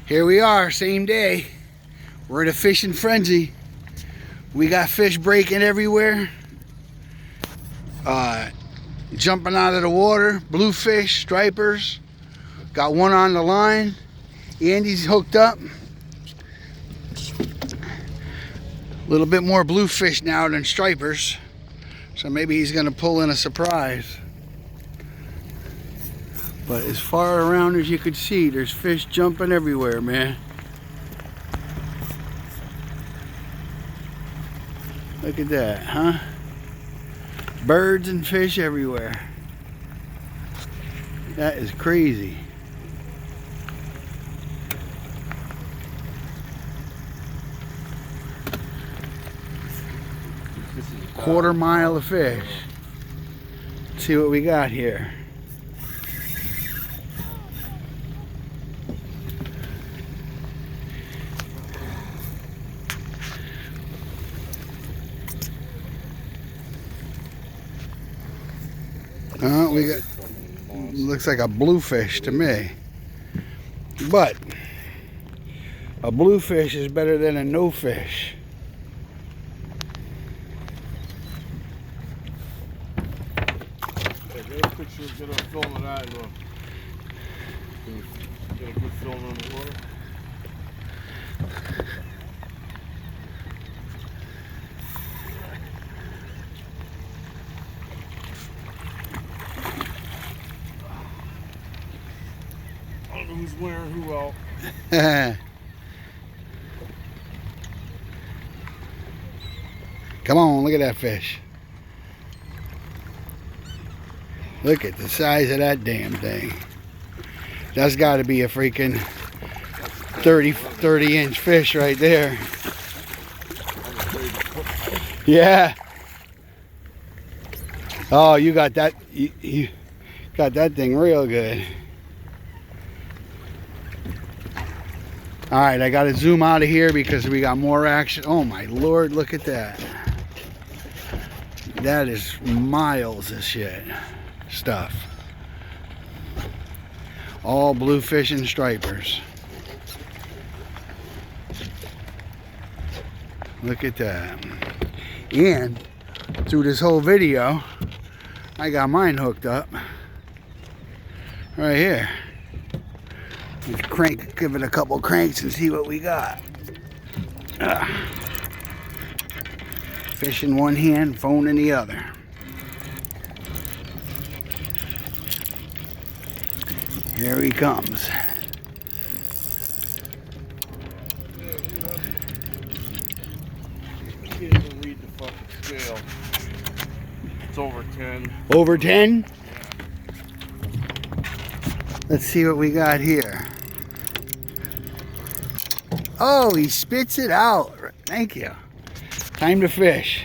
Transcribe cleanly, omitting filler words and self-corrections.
Here we are, same day. We're at a fishing frenzy. We got fish breaking everywhere. Jumping out of the water. Bluefish, stripers. Got one on the line. Andy's hooked up. A little bit more bluefish now than stripers. So maybe he's going to pull in a surprise. But as far around as you could see, there's fish jumping everywhere, man. Look at that, huh? Birds and fish everywhere. That is crazy. Quarter mile of fish. Let's see what we got here. We got, looks like a bluefish to me. But a bluefish is better than a no fish. Get a film of that and get a good film on the water. I don't know who's wearing who out. Come on, look at that fish. Look at the size of that damn thing. That's got to be a freaking 30 inch fish right there. Yeah. Oh, you got that. You got that thing real good. All right, I got to zoom out of here because we got more action. Oh my Lord, look at that. That is miles of shit. Stuff. All bluefish and stripers. Look at that. And through this whole video, I got mine hooked up right here. Let's crank, give it a couple cranks and see what we got. Fish in one hand, phone in the other. Here he comes. I can't even read the fucking scale. It's over 10. Over 10? Yeah. Let's see what we got here. Oh, he spits it out. Thank you. Time to fish.